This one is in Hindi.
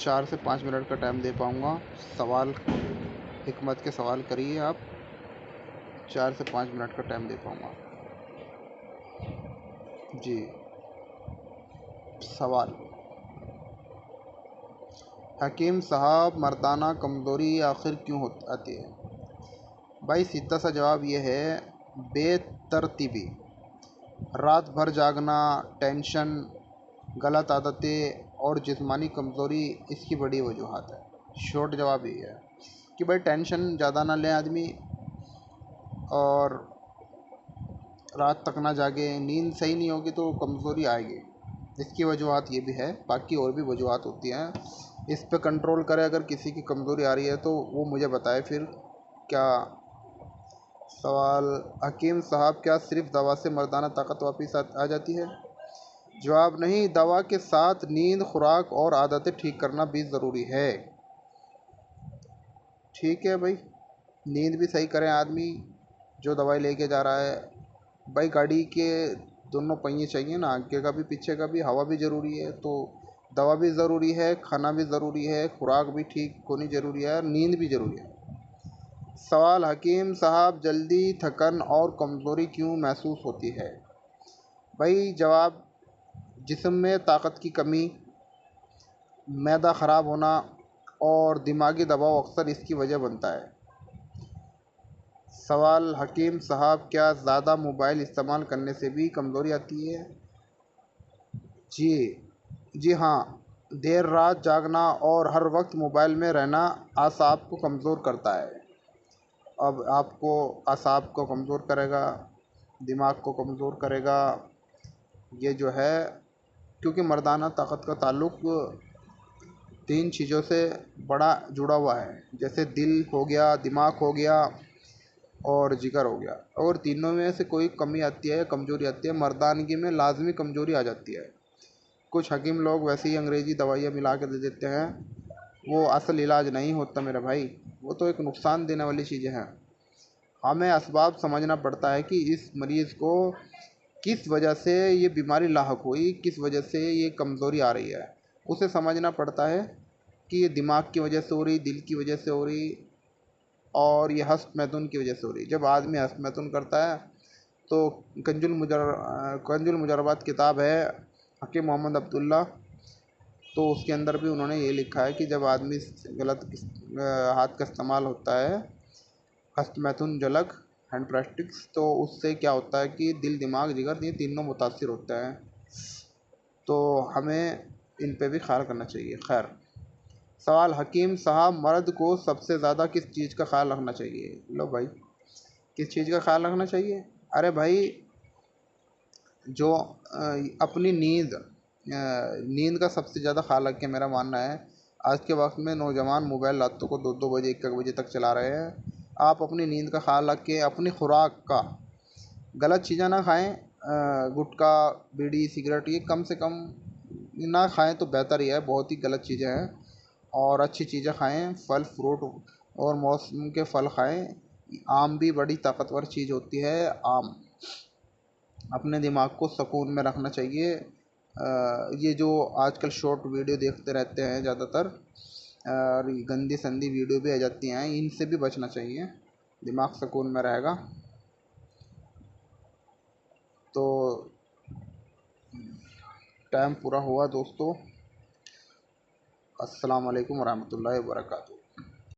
4 से 5 मिनट का टाइम दे पाऊँगा। सवाल हिकमत के सवाल करिए आप। 4 से 5 मिनट का टाइम दे पाऊँगा। जी। सवाल: हकीम साहब, मर्दाना कमज़ोरी आखिर क्यों आती है? भाई सीधा सा जवाब ये है, बेतरतीबी, रात भर जागना, टेंशन, गलत आदतें और जिस्मानी कमज़ोरी इसकी बड़ी वजूहात है। शॉर्ट जवाब ये है कि भाई टेंशन ज़्यादा ना ले आदमी, और रात तक ना जागे, नींद सही नहीं होगी तो कमज़ोरी आएगी। इसकी वजूहात ये भी है, बाकी और भी वजूहात होती हैं। इस पे कंट्रोल करें। अगर किसी की कमज़ोरी आ रही है तो वो मुझे बताए फिर क्या। सवाल: हकीम साहब, क्या सिर्फ दवा से मर्दाना ताकत वापस आ जाती है? जवाब: नहीं, दवा के साथ नींद, खुराक और आदतें ठीक करना भी ज़रूरी है। ठीक है भाई, नींद भी सही करें आदमी जो दवाई लेके जा रहा है। भाई गाड़ी के दोनों पहिए चाहिए ना, आगे का भी पीछे का भी। हवा भी ज़रूरी है, तो दवा भी ज़रूरी है, खाना भी ज़रूरी है, खुराक भी ठीक होनी ज़रूरी है, और नींद भी ज़रूरी है। सवाल: हकीम साहब, जल्दी थकन और कमज़ोरी क्यों महसूस होती है? भाई जवाब: जिस्म में ताकत की कमी, मैदा ख़राब होना और दिमागी दबाव अक्सर इसकी वजह बनता है। सवाल: हकीम साहब, क्या ज़्यादा मोबाइल इस्तेमाल करने से भी कमज़ोरी आती है? जी जी हाँ, देर रात जागना और हर वक्त मोबाइल में रहना आसाब को कमज़ोर करता है। अब आपको आसाब को कमज़ोर करेगा, दिमाग को कमज़ोर करेगा। ये जो है, क्योंकि मर्दाना ताकत का ताल्लुक़ 3 चीज़ों से बड़ा जुड़ा हुआ है, जैसे दिल हो गया, दिमाग हो गया और जिगर हो गया। और तीनों में से कोई कमी आती है या कमज़ोरी आती है, मर्दानगी में लाजमी कमज़ोरी आ जाती है। कुछ हकीम लोग वैसे ही अंग्रेज़ी दवाइयाँ मिला के दे देते हैं, वो असल इलाज नहीं होता मेरे भाई, वो तो एक नुकसान देने वाली चीज़ें हैं। हमें असबाब समझना पड़ता है कि इस मरीज़ को किस वजह से ये बीमारी लाहक हुई, किस वजह से ये कमज़ोरी आ रही है, उसे समझना पड़ता है कि ये दिमाग की वजह से हो रही, दिल की वजह से हो रही, और ये हस्त मैथुन की वजह से हो रही। जब आदमी हस्त मैथुन करता है तो कंजुल मुजरबात किताब है हकीम मोहम्मद अब्दुल्ला, तो उसके अंदर भी उन्होंने ये लिखा है कि जब आदमी गलत हाथ का इस्तेमाल होता है, हस्त मैथुन जलक हैंड प्रेस्टिक्स, तो उससे क्या होता है कि दिल, दिमाग, जिगर ये तीनों मुतासिर होते हैं। तो हमें इन पे भी ख्याल करना चाहिए। खैर, सवाल: हकीम साहब, मर्द को सबसे ज़्यादा किस चीज़ का ख्याल रखना चाहिए? लो भाई, किस चीज़ का ख्याल रखना चाहिए? अरे भाई, जो अपनी नींद का सबसे ज़्यादा ख्याल रखे। मेरा मानना है आज के वक्त में नौजवान मोबाइल रातों को 2-2 बजे, 1-1 बजे तक चला रहे हैं। आप अपनी नींद का ख्याल रखें, अपनी खुराक का। गलत चीज़ें ना खाएं, गुटखा, बीड़ी, सिगरेट ये कम से कम ना खाएं तो बेहतर ही है, बहुत ही गलत चीज़ें हैं। और अच्छी चीज़ें खाएं, फल फ्रूट और मौसम के फल खाएं। आम भी बड़ी ताकतवर चीज़ होती है, आम। अपने दिमाग को सुकून में रखना चाहिए। ये जो आजकल शॉर्ट वीडियो देखते रहते हैं ज़्यादातर, और गंदी संदी वीडियो भी आ जाती हैं, इनसे भी बचना चाहिए, दिमाग सुकून में रहेगा। तो टाइम पूरा हुआ दोस्तों। अस्सलाम वालेकुम वरहमतुल्लाहि वबरकातुहू।